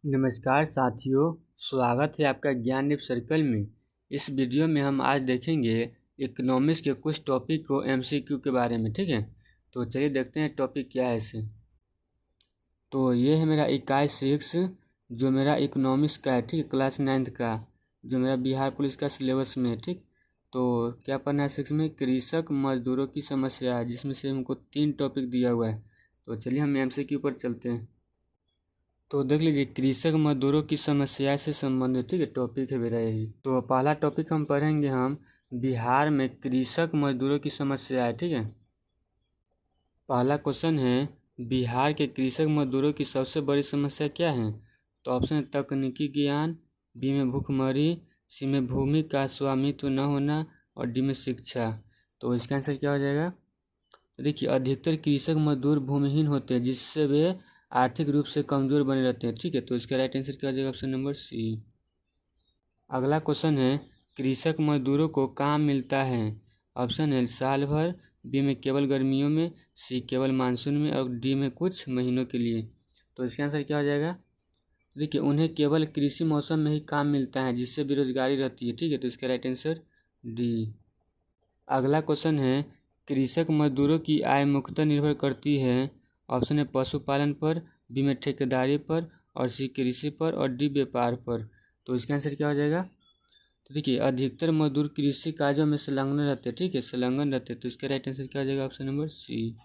नमस्कार साथियों, स्वागत है आपका ज्ञान दीप सर्कल में। इस वीडियो में हम आज देखेंगे इकोनॉमिक्स के कुछ टॉपिक को एमसीक्यू के बारे में। ठीक है, तो चलिए देखते हैं टॉपिक क्या है इसे। तो ये है मेरा इकाई 6 जो मेरा इकोनॉमिक्स का है। ठीक है, क्लास 9th का जो मेरा बिहार पुलिस का सिलेबस में है। ठीक, तो क्या पढ़ना है 6 में? कृषक मजदूरों की समस्या है, जिसमें से हमको 3 टॉपिक दिया हुआ है। तो चलिए हम एमसीक्यू पर चलते हैं। तो देख लीजिए, कृषक मजदूरों की समस्या से संबंधित ठीक है टॉपिक है मेरा यही। तो पहला टॉपिक हम पढ़ेंगे हम बिहार में कृषक मजदूरों की समस्या है। ठीक है, पहला क्वेश्चन है बिहार के कृषक मजदूरों की सबसे बड़ी समस्या क्या है? तो ऑप्शन है तकनीकी ज्ञान, बी में भूखमरी, सी में भूमि का स्वामित्व न होना और डी में शिक्षा। तो इसका आंसर क्या हो जाएगा? देखिए, अधिकतर कृषक मजदूर भूमिहीन होते हैं, जिससे वे आर्थिक रूप से कमजोर बने रहते हैं। ठीक है, तो इसका राइट आंसर क्या हो जाएगा? Option number C. अगला क्वेश्चन है कृषक मजदूरों को काम मिलता है? ऑप्शन है साल भर, बी में केवल गर्मियों में, सी केवल मानसून में और डी में कुछ महीनों के लिए। तो इसका आंसर क्या हो जाएगा? देखिए, उन्हें केवल कृषि मौसम में ही काम मिलता है, जिससे बेरोजगारी रहती है। ठीक है, तो इसका राइट आंसर डी। अगला क्वेश्चन है कृषक मजदूरों की आय मुख्यतः निर्भर करती है। ऑप्शन है पशुपालन पर, बी में ठेकेदारी पर और सी कृषि पर और डी व्यापार पर। तो इसका आंसर क्या हो जाएगा? तो देखिए, अधिकतर मजदूर कृषि कार्यों में संलग्न रहते हैं। ठीक है, संलग्न रहते हैं। तो इसका राइट आंसर क्या हो जाएगा? Option number C.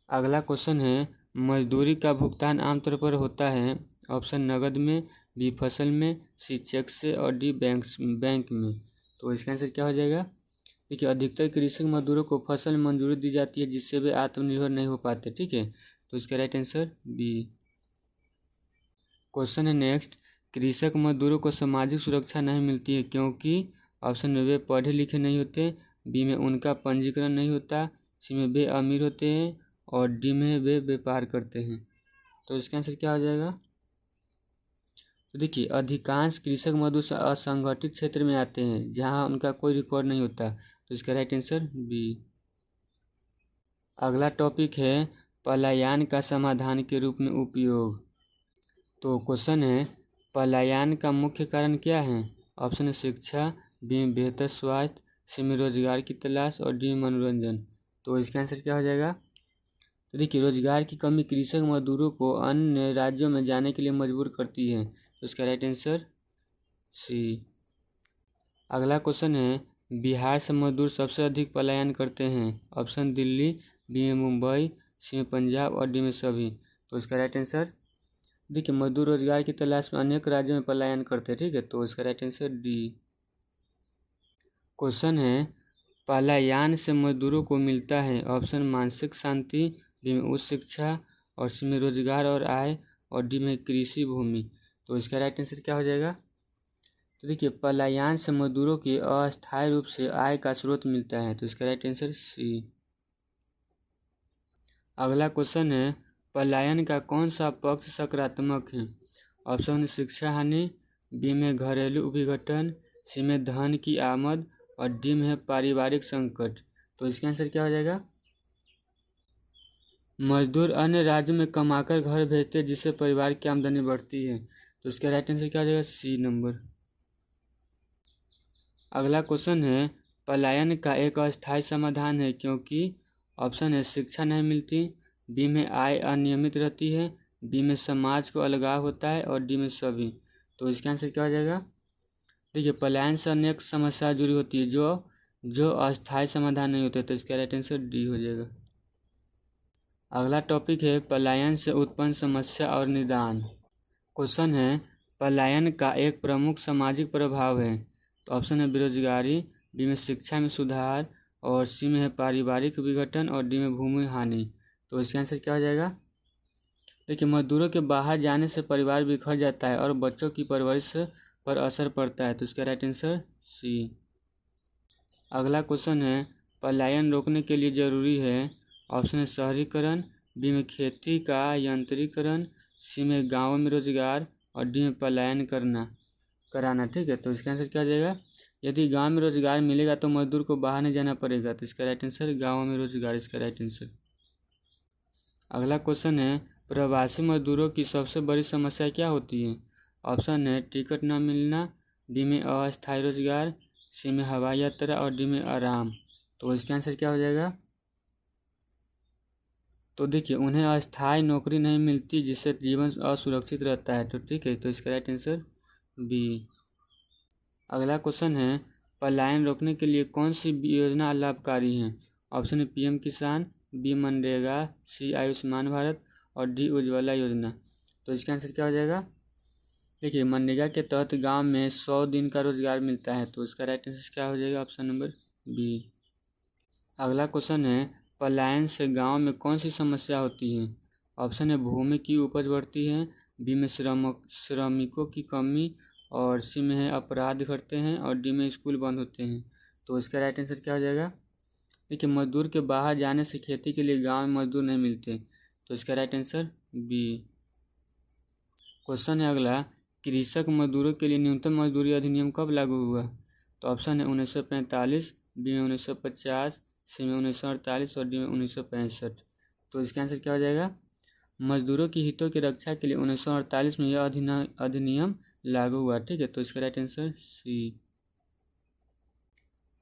अगला क्वेश्चन है मजदूरी का भुगतान आमतौर पर होता है। ऑप्शन नगद में, बी फसल में, सी चेक से और डी बैंक में। तो इसका आंसर क्या हो जाएगा? देखिए, अधिकतर कृषक मजदूरों को फसल में मंजूरी दी जाती है, जिससे वे आत्मनिर्भर नहीं हो पाते। ठीक है, तो इसका राइट आंसर बी। क्वेश्चन है नेक्स्ट, कृषक मजदूरों को सामाजिक सुरक्षा नहीं मिलती है क्योंकि ऑप्शन में वे पढ़े लिखे नहीं होते, बी में उनका पंजीकरण नहीं होता, सी में वे अमीर होते हैं और डी में वे व्यापार करते हैं। तो इसका आंसर क्या हो जाएगा? तो देखिए, अधिकांश कृषक मजदूर असंगठित क्षेत्र में आते हैं, जहां उनका कोई रिकॉर्ड नहीं होता। तो इसका राइट आंसर बी। अगला टॉपिक है पलायन का समाधान के रूप में उपयोग। तो क्वेश्चन है पलायन का मुख्य कारण क्या है? ऑप्शन है शिक्षा, बी में बेहतर स्वास्थ्य, सी में रोजगार की तलाश और डी में मनोरंजन। तो इसका आंसर क्या हो जाएगा? तो देखिए, रोजगार की कमी कृषक मजदूरों को अन्य राज्यों में जाने के लिए मजबूर करती है। तो इसका राइट आंसर सी। अगला क्वेश्चन है बिहार से मजदूर सबसे अधिक पलायन करते हैं। ऑप्शन दिल्ली, बी में मुंबई, सी में पंजाब और डी में सभी। तो इसका राइट आंसर देखिए, मजदूर रोजगार की तलाश में अनेक राज्यों में पलायन करते हैं। ठीक है, तो इसका राइट आंसर डी। क्वेश्चन है पलायन से मजदूरों को मिलता है। ऑप्शन मानसिक शांति, बी में उच्च शिक्षा और सी में रोजगार और आय और डी में कृषि भूमि। तो इसका राइट आंसर क्या हो जाएगा? तो देखिए, पलायन से मजदूरों की अस्थायी रूप से आय का स्रोत मिलता है। तो इसका राइट आंसर सी। अगला क्वेश्चन है पलायन का कौन सा पक्ष सकारात्मक है? ऑप्शन शिक्षा हानि, बी में घरेलू विघटन, सी में धन की आमद और डी में पारिवारिक संकट। तो इसका आंसर क्या हो जाएगा? मजदूर अन्य राज्यों में कमाकर घर भेजते हैं, जिससे परिवार की आमदनी बढ़ती है। तो इसका राइट आंसर क्या हो जाएगा? सी नंबर। अगला क्वेश्चन है पलायन का एक अस्थायी समाधान है क्योंकि ऑप्शन है शिक्षा नहीं मिलती, बी में आय अनियमित रहती है, बी में समाज को अलगाव होता है और डी में सभी। तो इसका आंसर क्या हो जाएगा? देखिए, पलायन से अनेक समस्या जुड़ी होती है जो अस्थायी समाधान नहीं होते। तो इसका राइट आंसर डी हो जाएगा। अगला टॉपिक है पलायन से उत्पन्न समस्या और निदान। क्वेश्चन है पलायन का एक प्रमुख सामाजिक प्रभाव है। तो ऑप्शन है बेरोजगारी, बी में शिक्षा में सुधार और सी में है पारिवारिक विघटन और डी में भूमि हानि। तो इसका आंसर क्या हो जाएगा? देखिए, मजदूरों के बाहर जाने से परिवार बिखर जाता है और बच्चों की परवरिश पर असर पड़ता है। तो इसका राइट आंसर सी। अगला क्वेश्चन है पलायन रोकने के लिए जरूरी है। ऑप्शन है शहरीकरण, बी में खेती का यंत्रीकरण, सी में गाँव में रोजगार और डी में पलायन कराना। ठीक है, तो इसका आंसर क्या हो जाएगा? यदि गांव में रोजगार मिलेगा तो मजदूर को बाहर नहीं जाना पड़ेगा। तो इसका राइट आंसर गाँव में रोजगार, इसका राइट आंसर। अगला क्वेश्चन है प्रवासी मजदूरों की सबसे बड़ी समस्या क्या होती है? ऑप्शन है टिकट न मिलना, बी में अस्थायी रोजगार, सी में हवाई यात्रा और डी में आराम। तो इसका आंसर क्या हो जाएगा? तो देखिए, उन्हें अस्थायी नौकरी नहीं मिलती जिससे जीवन असुरक्षित रहता है। तो ठीक है, तो इसका राइट आंसर बी। अगला क्वेश्चन है, पलायन रोकने के लिए कौन सी योजना लाभकारी है? ऑप्शन है पीएम किसान, बी मनरेगा, सी आयुष्मान भारत और डी उज्ज्वला योजना। तो इसका आंसर क्या हो जाएगा? देखिए, मनरेगा के तहत गांव में 100 दिन का रोजगार मिलता है। तो इसका राइट आंसर क्या हो जाएगा? Option number B. अगला क्वेश्चन है, पलायन से गांव में कौन सी समस्या होती है? ऑप्शन है भूमि की उपज बढ़ती है, बी में श्रमिकों की कमी और सी में है अपराध घटते हैं और डी में स्कूल बंद होते हैं। तो इसका राइट आंसर क्या हो जाएगा? देखिए, मजदूर के बाहर जाने से खेती के लिए गांव में मजदूर नहीं मिलते। तो इसका राइट आंसर बी। क्वेश्चन है अगला, कृषक मजदूरों के लिए न्यूनतम मजदूरी अधिनियम कब लागू हुआ? तो ऑप्शन है 1945, बी में 1950, सी में 1948 और डी में 1965। तो इसका आंसर क्या हो जाएगा? मजदूरों की हितों की रक्षा के लिए 1948 में यह अधिनियम लागू हुआ। ठीक है, तो इसका राइट आंसर सी।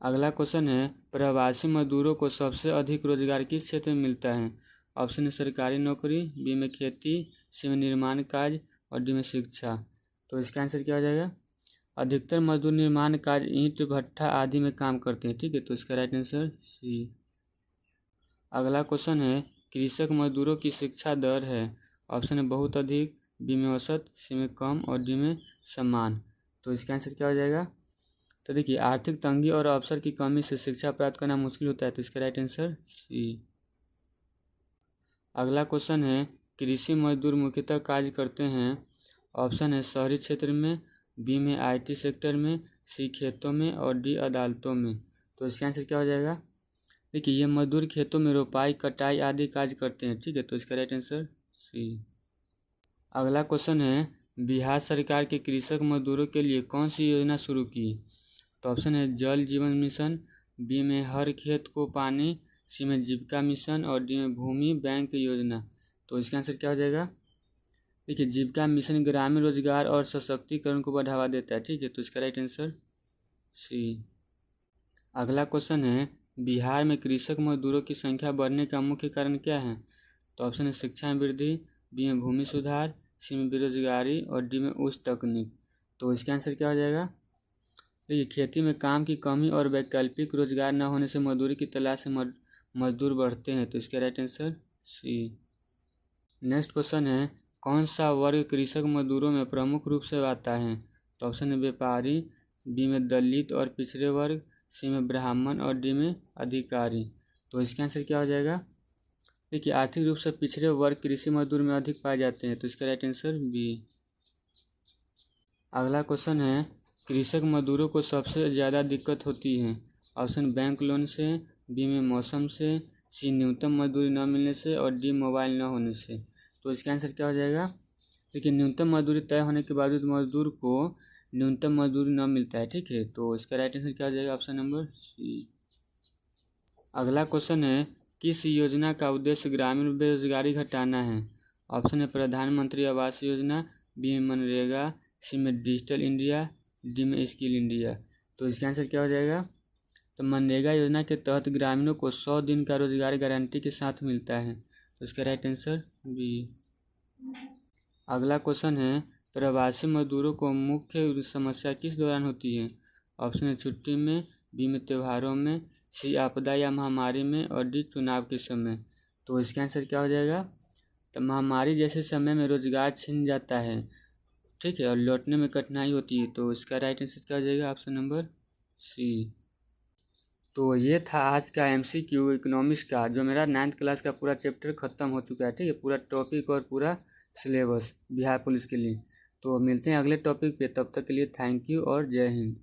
अगला क्वेश्चन है, प्रवासी मजदूरों को सबसे अधिक रोजगार किस क्षेत्र में मिलता है? ऑप्शन है सरकारी नौकरी, बी में खेती, सी में निर्माण कार्य और डी में शिक्षा। तो इसका आंसर क्या हो जाएगा? अधिकतर मजदूर निर्माण कार्य, ईंट भट्ठा आदि में काम करते हैं। ठीक है, तो इसका राइट आंसर सी। अगला क्वेश्चन है, कृषक मजदूरों की शिक्षा दर है। ऑप्शन है बहुत अधिक, बी में औसत, सी में कम और डी में समान। तो इसका आंसर क्या हो जाएगा? तो देखिए, आर्थिक तंगी और अवसर की कमी से शिक्षा प्राप्त करना मुश्किल होता है। तो इसका राइट आंसर सी। अगला क्वेश्चन है, कृषि मजदूर मुख्यतः कार्य करते हैं। ऑप्शन है शहरी क्षेत्र में, बी में आईटी सेक्टर में, सी खेतों में और डी अदालतों में। तो इसका आंसर क्या हो जाएगा? देखिए, ये मजदूर खेतों में रोपाई कटाई आदि कार्य करते हैं। ठीक है, तो इसका राइट आंसर सी। अगला क्वेश्चन है, बिहार सरकार के कृषक मजदूरों के लिए कौन सी योजना शुरू की? तो ऑप्शन है जल जीवन मिशन, बी में हर खेत को पानी, सी में जीविका मिशन और डी में भूमि बैंक योजना। तो इसका आंसर क्या हो जाएगा? देखिए, जीविका मिशन ग्रामीण रोजगार और सशक्तिकरण को बढ़ावा देता है। ठीक है, तो इसका राइट आंसर सी। अगला क्वेश्चन है, बिहार में कृषक मजदूरों की संख्या बढ़ने का मुख्य कारण क्या है? तो ऑप्शन है शिक्षा में वृद्धि, बी में भूमि सुधार, सी में बेरोजगारी और डी में उच्च तकनीक। तो इसका आंसर क्या हो जाएगा? देखिए, खेती में काम की कमी और वैकल्पिक रोजगार न होने से मजदूरी की तलाश से मजदूर बढ़ते हैं। तो इसका right answer C. Next question है, कौन सा वर्ग कृषक मजदूरों में प्रमुख रूप से आता है? तो ऑप्शन है व्यापारी, बी में दलित और पिछड़े वर्ग, सी में ब्राह्मण और डी में अधिकारी। तो इसका आंसर क्या हो जाएगा? देखिए, आर्थिक रूप से पिछड़े वर्ग कृषि मजदूर में अधिक पाए जाते हैं। तो इसका राइट आंसर बी। अगला क्वेश्चन है, कृषक मजदूरों को सबसे ज़्यादा दिक्कत होती है। ऑप्शन बैंक लोन से, बी में मौसम से, सी न्यूनतम मजदूरी न मिलने से और डी मोबाइल न होने से। तो इसका आंसर क्या हो जाएगा? देखिए, न्यूनतम मजदूरी तय होने के बावजूद मजदूर को न्यूनतम मजदूरी न मिलता है। ठीक है, तो इसका राइट आंसर क्या हो जाएगा? Option number C. अगला क्वेश्चन है, किस योजना का उद्देश्य ग्रामीण बेरोजगारी घटाना है? ऑप्शन है प्रधानमंत्री आवास योजना, बी में मनरेगा, सी में डिजिटल इंडिया, डी में स्किल इंडिया। तो इसका आंसर क्या हो जाएगा? तो मनरेगा योजना के तहत ग्रामीणों को 100 दिन का रोजगार गारंटी के साथ मिलता है। तो इसका राइट आंसर बी। अगला क्वेश्चन है, प्रवासी मजदूरों को मुख्य समस्या किस दौरान होती है? ऑप्शन है छुट्टी में, बी में त्योहारों में, सी आपदा या महामारी में और डी चुनाव के समय। तो इसका आंसर क्या हो जाएगा? तो महामारी जैसे समय में रोजगार छिन जाता है, ठीक है, और लौटने में कठिनाई होती है। तो इसका राइट आंसर क्या हो जाएगा? Option number C. तो ये था आज का MCQ इकोनॉमिक्स का, जो मेरा 9th क्लास का पूरा चैप्टर ख़त्म हो चुका है। ठीक है, पूरा टॉपिक और पूरा सिलेबस बिहार पुलिस के लिए। तो मिलते हैं अगले टॉपिक पे, तब तक के लिए थैंक यू और जय हिंद।